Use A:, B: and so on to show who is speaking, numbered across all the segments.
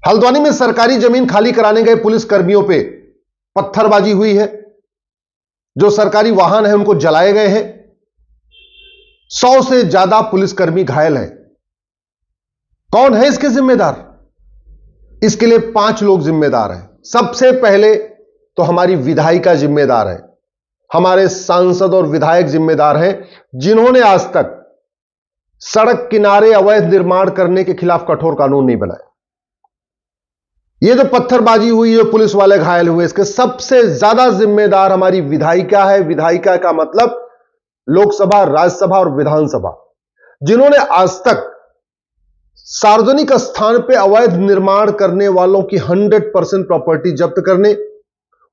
A: हल्द्वानी में सरकारी जमीन खाली कराने गए पुलिस कर्मियों पे पत्थरबाजी हुई है। जो सरकारी वाहन है उनको जलाए गए हैं। 100 से ज्यादा पुलिसकर्मी घायल हैं। कौन है इसके जिम्मेदार? इसके लिए 5 लोग जिम्मेदार हैं। सबसे पहले तो हमारी विधायिका जिम्मेदार है। हमारे सांसद और विधायक जिम्मेदार हैं, जिन्होंने आज तक सड़क किनारे अवैध निर्माण करने के खिलाफ कठोर कानून नहीं बनाया। यह जो पत्थरबाजी हुई है, पुलिस वाले घायल हुए, इसके सबसे ज्यादा जिम्मेदार हमारी विधायिका है। विधायिका का मतलब लोकसभा, राज्यसभा और विधानसभा, जिन्होंने आज तक सार्वजनिक स्थान पर अवैध निर्माण करने वालों की 100% प्रॉपर्टी जब्त करने,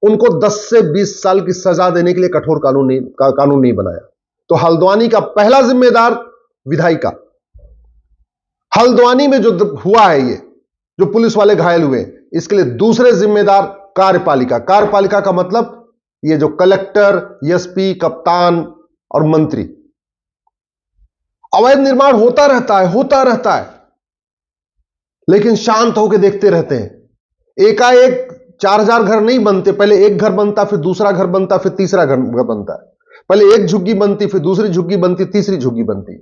A: उनको 10 से 20 साल की सजा देने के लिए कठोर कानून नहीं बनाया। तो हल्द्वानी का पहला जिम्मेदार विधायिका। हल्द्वानी में जो हुआ है, ये जो पुलिस वाले घायल हुए, इसके लिए दूसरे जिम्मेदार कार्यपालिका। कार्यपालिका का मतलब ये जो कलेक्टर, एसपी, कप्तान और मंत्री। अवैध निर्माण होता रहता है, लेकिन शांत होकर देखते रहते हैं। एकाएक 4000 घर नहीं बनते। पहले एक घर बनता, फिर दूसरा घर बनता, फिर तीसरा घर बनता है। पहले एक झुग्गी बनती, फिर दूसरी झुग्गी बनती, तीसरी झुग्गी बनती।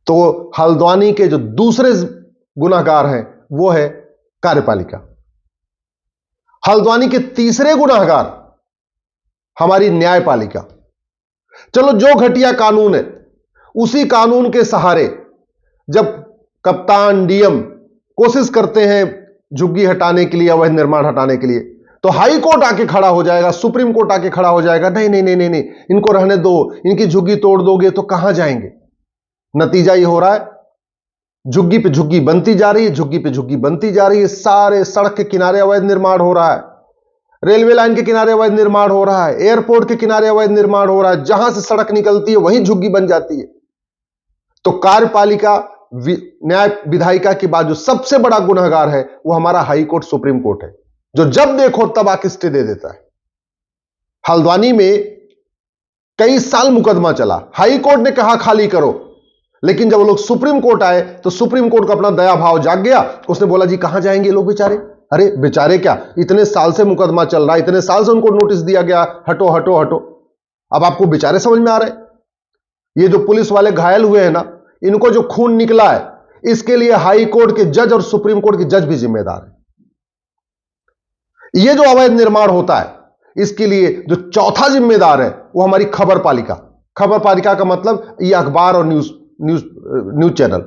A: तो हल्द्वानी के जो दूसरे गुनाहगार हैं वो है कार्यपालिका। हल्द्वानी के तीसरे गुनाहगार हमारी न्यायपालिका। चलो, जो घटिया कानून है, उसी कानून के सहारे जब कप्तान, डीएम कोशिश करते हैं झुग्गी हटाने के लिए, अवैध निर्माण हटाने के लिए, तो हाई कोर्ट आके खड़ा हो जाएगा, सुप्रीम कोर्ट आके खड़ा हो जाएगा, नहीं नहीं नहीं नहीं, इनको रहने दो, इनकी झुग्गी तोड़ दोगे तो कहां जाएंगे। नतीजा ये हो रहा है, झुग्गी पे झुग्गी बनती जा रही है, झुग्गी पे झुग्गी बनती जा रही है। सारे सड़क के किनारे अवैध निर्माण हो रहा है, रेलवे लाइन के किनारे अवैध निर्माण हो रहा है, एयरपोर्ट के किनारे अवैध निर्माण हो रहा है। जहां से सड़क निकलती है वहीं झुग्गी बन जाती है। तो कार्यपालिका, न्याय, विधायिका के बाद जो सबसे बड़ा गुनहगार है वो हमारा हाई कोर्ट, सुप्रीम कोर्ट है, जो जब देखो तब आके स्टे दे देता है। हल्द्वानी में कई साल मुकदमा चला, हाई कोर्ट ने कहा खाली करो, लेकिन जब वो लोग सुप्रीम कोर्ट आए तो सुप्रीम कोर्ट को अपना दया भाव जाग गया। उसने बोला जी कहां जाएंगे लोग बेचारे। अरे बेचारे क्या, इतने साल से मुकदमा चल रहा है, इतने साल से उनको नोटिस दिया गया, हटो हटो हटो, अब आपको बेचारे समझ में आ रहे। ये जो पुलिस वाले घायल हुए हैं ना, इनको जो खून निकला है, इसके लिए हाई कोर्ट के जज और सुप्रीम कोर्ट के जज भी जिम्मेदार है। ये जो अवैध निर्माण होता है, इसके लिए जो चौथा जिम्मेदार है वो हमारी खबर पालिका। खबर पालिका का मतलब ये अखबार और न्यूज चैनल।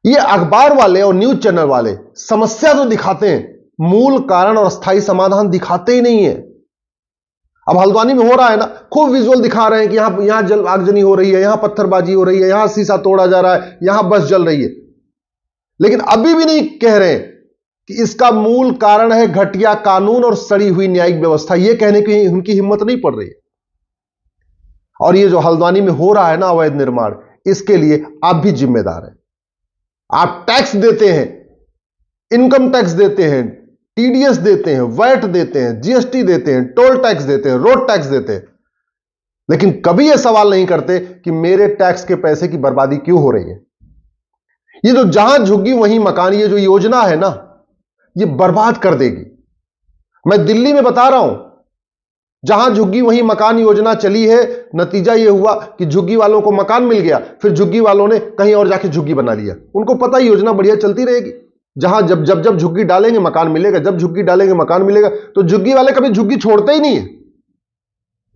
A: ये अखबार वाले और न्यूज चैनल वाले समस्या जो दिखाते हैं, मूल कारण और स्थायी समाधान दिखाते ही नहीं है। अब हल्द्वानी में हो रहा है ना, खूब विजुअल दिखा रहे हैं कि यहां आगजनी हो रही है, यहां पत्थरबाजी हो रही है, यहां शीशा तोड़ा जा रहा है, यहां बस जल रही है, लेकिन अभी भी नहीं कह रहे कि इसका मूल कारण है घटिया कानून और सड़ी हुई न्यायिक व्यवस्था। यह कहने की उनकी हिम्मत नहीं पड़ रही है। और ये जो हल्द्वानी में हो रहा है ना अवैध निर्माण, इसके लिए आप भी जिम्मेदार हैं। आप टैक्स देते हैं, इनकम टैक्स देते हैं, टीडीएस देते हैं, वैट देते हैं, जीएसटी देते हैं, टोल टैक्स देते हैं, रोड टैक्स देते हैं, लेकिन कभी यह सवाल नहीं करते कि मेरे टैक्स के पैसे की बर्बादी क्यों हो रही है। ये जो जहां झुग्गी वहीं मकान, ये जो योजना है ना, ये बर्बाद कर देगी। मैं दिल्ली में बता रहा हूं, जहां झुग्गी वहीं मकान योजना चली है, नतीजा यह हुआ कि झुग्गी वालों को मकान मिल गया, फिर झुग्गी वालों ने कहीं और जाके झुग्गी बना लिया। उनको पता ही योजना बढ़िया चलती रहेगी, जहां जब जब जब झुग्गी डालेंगे मकान मिलेगा, जब झुग्गी डालेंगे मकान मिलेगा। तो झुग्गी वाले कभी झुग्गी छोड़ते ही नहीं है।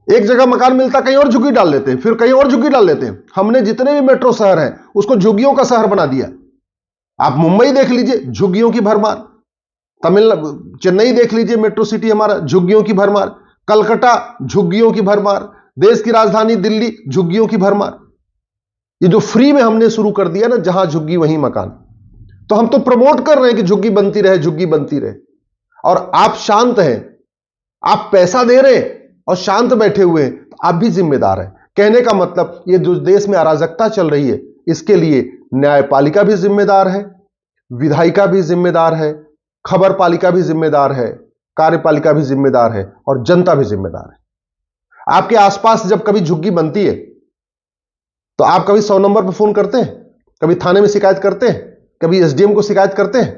A: एक जगह मकान मिलता, कहीं और झुग्गी डाल लेते हैं, फिर कहीं और झुग्गी डाल लेते हैं। हमने जितने भी मेट्रो शहर हैं उसको झुग्गियों का शहर बना दिया। आप मुंबई देख लीजिए, झुग्गियों की भरमार। चेन्नई देख लीजिए, मेट्रो सिटी हमारा, झुग्गियों की भरमार। कलकत्ता, झुग्गियों की भरमार। देश की राजधानी दिल्ली, झुग्गियों की भरमार। ये जो फ्री में हमने शुरू कर दिया ना, जहां झुग्गी वहीं मकान, तो हम तो प्रमोट कर रहे हैं कि झुग्गी बनती रहे, झुग्गी बनती रहे। और आप शांत हैं, आप पैसा दे रहे हैं और शांत बैठे हुए हैं, तो आप भी जिम्मेदार हैं। कहने का मतलब, ये जो देश में अराजकता चल रही है, इसके लिए न्यायपालिका भी जिम्मेदार है, विधायिका भी जिम्मेदार है, खबर पालिका भी जिम्मेदार है, कार्यपालिका भी जिम्मेदार है और जनता भी जिम्मेदार है। आपके आसपास जब कभी झुग्गी बनती है तो आप कभी 100 नंबर पर फोन करते हैं, कभी थाने में शिकायत करते हैं, कभी एसडीएम को शिकायत करते हैं?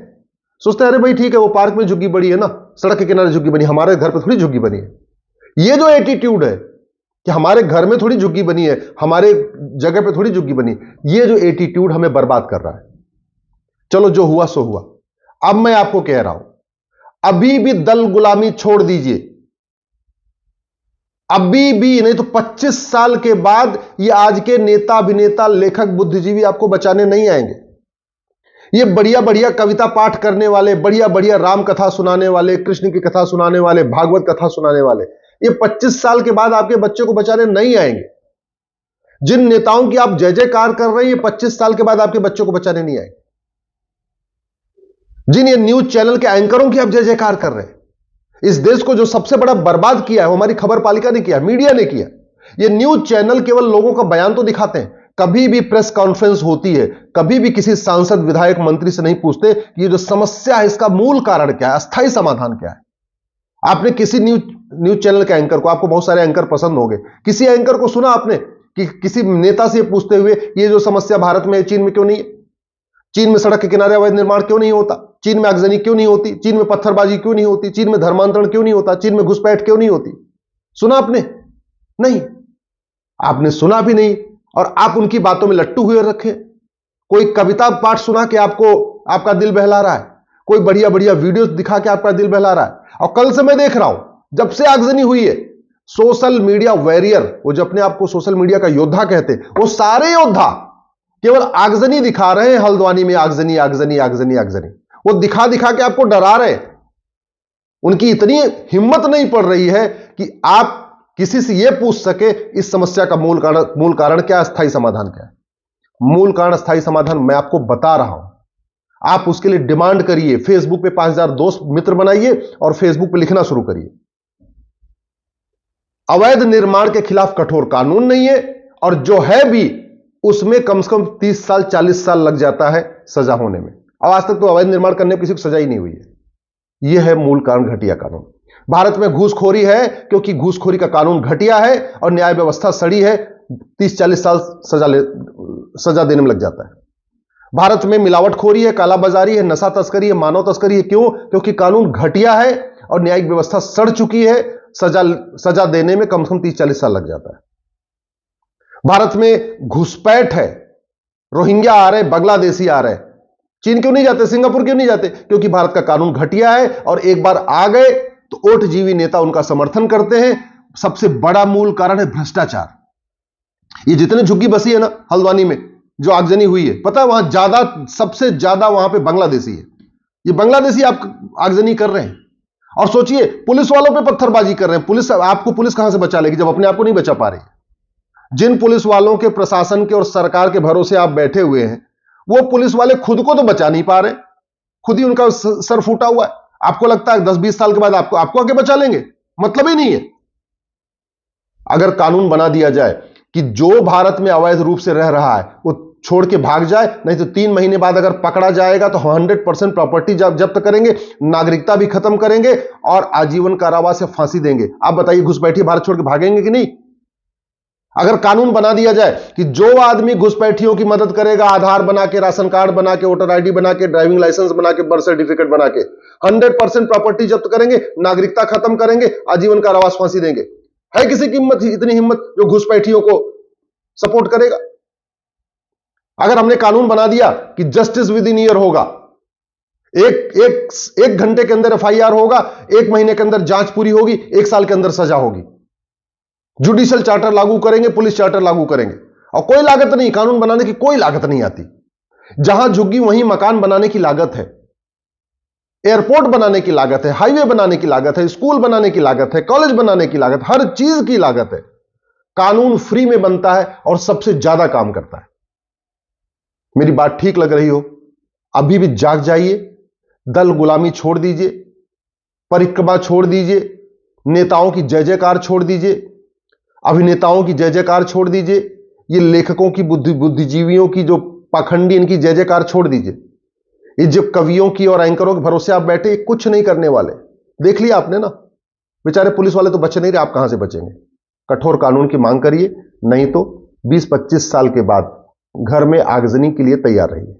A: सोचते हैं अरे भाई ठीक है, वो पार्क में झुग्गी बड़ी है ना, सड़क के किनारे झुग्गी बनी, हमारे घर पे थोड़ी झुग्गी बनी है। ये जो एटीट्यूड है कि हमारे घर में थोड़ी झुग्गी बनी है, हमारे जगह पे थोड़ी झुग्गी बनी, ये जो एटीट्यूड हमें बर्बाद कर रहा है। चलो जो हुआ सो हुआ। अब मैं आपको कह रहा हूं, अभी भी दल गुलामी छोड़ दीजिए, अभी भी नहीं तो 25 साल के बाद ये आज के नेता, अभिनेता, लेखक, बुद्धिजीवी आपको बचाने नहीं आएंगे। ये बढ़िया बढ़िया कविता पाठ करने वाले, बढ़िया बढ़िया राम कथा सुनाने वाले, कृष्ण की कथा सुनाने वाले, भागवत कथा सुनाने वाले, ये 25 साल के बाद आपके बच्चे को बचाने नहीं आएंगे। जिन नेताओं की आप जय जयकार कर रहे हैं, ये 25 साल के बाद आपके बच्चों को बचाने नहीं आएंगे। जिन ये न्यूज चैनल के एंकरों की आप जय जयकार कर रहे हैं, इस देश को जो सबसे बड़ा बर्बाद किया है वो हमारी खबर पालिका ने किया, मीडिया ने किया। ये न्यूज चैनल केवल लोगों का बयान तो दिखाते हैं, कभी भी प्रेस कॉन्फ्रेंस होती है, कभी भी किसी सांसद, विधायक, मंत्री से नहीं पूछते कि ये जो समस्या है इसका मूल कारण क्या है, अस्थायी समाधान क्या है। आपने किसी न्यूज चैनल के एंकर को, आपको बहुत सारे एंकर पसंद होंगे, किसी एंकर को सुना आपने कि किसी नेता से पूछते हुए ये जो समस्या भारत में है, चीन में क्यों नहीं है? चीन में सड़क के किनारे अवैध निर्माण क्यों नहीं होता? चीन में आगजनी क्यों नहीं होती? चीन में पत्थरबाजी क्यों नहीं होती? चीन में धर्मांतरण क्यों नहीं होता? चीन में घुसपैठ क्यों नहीं होती? सुना आपने? नहीं, आपने सुना भी नहीं, और आप उनकी बातों में लट्टू हुए रखे। कोई कविता पाठ सुना के आपको, आपका दिल बहला रहा है, कोई बढ़िया बढ़िया वीडियो दिखा के आपका दिल बहला रहा है। और कल से मैं देख रहा हूं, जब से आगजनी हुई है, सोशल मीडिया वॉरियर, वो जो अपने आप को सोशल मीडिया का योद्धा कहते हैं, वो सारे योद्धा केवल आगजनी दिखा रहे हैं। हल्द्वानी में आगजनी, आगजनी, आगजनी, आगजनी, वो दिखा दिखा के आपको डरा रहे हैं। उनकी इतनी हिम्मत नहीं पड़ रही है कि आप किसी से यह पूछ सके इस समस्या का मूल कारण क्या, अस्थायी समाधान क्या है। मूल कारण, अस्थायी समाधान मैं आपको बता रहा हूं। आप उसके लिए डिमांड करिए, फेसबुक पे 5000 दोस्त मित्र बनाइए और फेसबुक पे लिखना शुरू करिए। अवैध निर्माण के खिलाफ कठोर कानून नहीं है, और जो है भी उसमें कम से कम 30 साल 40 साल लग जाता है सजा होने में। अब आज तक तो अवैध निर्माण करने में किसी को सजा ही नहीं हुई है। यह है मूल कारण, घटिया कानून। भारत में घूसखोरी है क्योंकि घूसखोरी का कानून घटिया है और न्याय व्यवस्था सड़ी है, 30-40 साल सजा देने में लग जाता है। भारत में मिलावटखोरी है, कालाबाजारी है, नशा तस्करी है, मानव तस्करी है। क्यों? क्योंकि कानून घटिया है और न्यायिक व्यवस्था सड़ चुकी है, सजा देने में कम से कम 30-40 साल लग जाता है। भारत में घुसपैठ है, रोहिंग्या आ रहे, बांग्लादेशी आ रहे, चीन क्यों नहीं जाते, सिंगापुर क्यों नहीं जाते? क्योंकि भारत का कानून घटिया है, और एक बार आ गए तो ओटजीवी नेता उनका समर्थन करते हैं। सबसे बड़ा मूल कारण है भ्रष्टाचार। ये जितने झुग्गी बसी है ना हल्द्वानी में, जो आगजनी हुई है, पता है वहां ज्यादा, सबसे ज्यादा वहां पे बांग्लादेशी है। ये बांग्लादेशी आप आगजनी कर रहे हैं, और सोचिए पुलिस वालों पे पत्थरबाजी कर रहे हैं। पुलिस कहां से बचा लेगी जब अपने आप को नहीं बचा पा रही है? जिन पुलिस वालों के, प्रशासन के और सरकार के भरोसे आप बैठे हुए हैं, वो पुलिस वाले खुद को तो बचा नहीं पा रहे, खुद ही उनका सर फूटा हुआ है। आपको लगता है 10-20 साल के बाद आपको आगे बचा लेंगे? मतलब ही नहीं है। अगर कानून बना दिया जाए कि जो भारत में अवैध रूप से रह रहा है वो छोड़ के भाग जाए, नहीं तो 3 महीने बाद अगर पकड़ा जाएगा तो 100% प्रॉपर्टी जब्त करेंगे, नागरिकता भी खत्म करेंगे और आजीवन कारावास या फांसी देंगे। आप बताइए, घुसपैठी भारत छोड़ के भागेंगे कि नहीं? अगर कानून बना दिया जाए कि जो आदमी घुसपैठियों की मदद करेगा, आधार बना के, राशन कार्ड बना के, वोटर आईडी बना के, ड्राइविंग लाइसेंस बना के, बर्थ सर्टिफिकेट बना के 100% प्रॉपर्टी जब्त करेंगे, नागरिकता खत्म करेंगे, आजीवन कारावास, फांसी देंगे। है किसी की हिम्मत, इतनी हिम्मत जो घुसपैठियों को सपोर्ट करेगा? अगर हमने कानून बना दिया कि जस्टिस विद इन ईयर होगा, एक घंटे के अंदर एफआईआर होगा, 1 महीने के अंदर जांच पूरी होगी, 1 साल के अंदर सजा होगी, जुडिशियल चार्टर लागू करेंगे, पुलिस चार्टर लागू करेंगे, और कोई लागत नहीं, कानून बनाने की कोई लागत नहीं आती। जहां झुग्गी वहीं मकान बनाने की लागत है, एयरपोर्ट बनाने की लागत है, हाईवे बनाने की लागत है, स्कूल बनाने की लागत है, कॉलेज बनाने की लागत, हर चीज की लागत है। कानून फ्री में बनता है और सबसे ज्यादा काम करता है। मेरी बात ठीक लग रही हो, अभी भी जाग जाइए, दल गुलामी छोड़ दीजिए, परिक्रमा छोड़ दीजिए, नेताओं की जय जयकार छोड़ दीजिए, अभिनेताओं की जय जयकार छोड़ दीजिए, ये लेखकों की, बुद्धिजीवियों की, जो पाखंडी, इनकी जय जयकार छोड़ दीजिए। ये जो कवियों की और एंकरों के भरोसे आप बैठे, कुछ नहीं करने वाले। देख लिया आपने ना, बेचारे पुलिस वाले तो बचे नहीं रहे, आप कहां से बचेंगे? कठोर कानून की मांग करिए, नहीं तो 20-25 साल के बाद घर में आगजनी के लिए तैयार रहिए।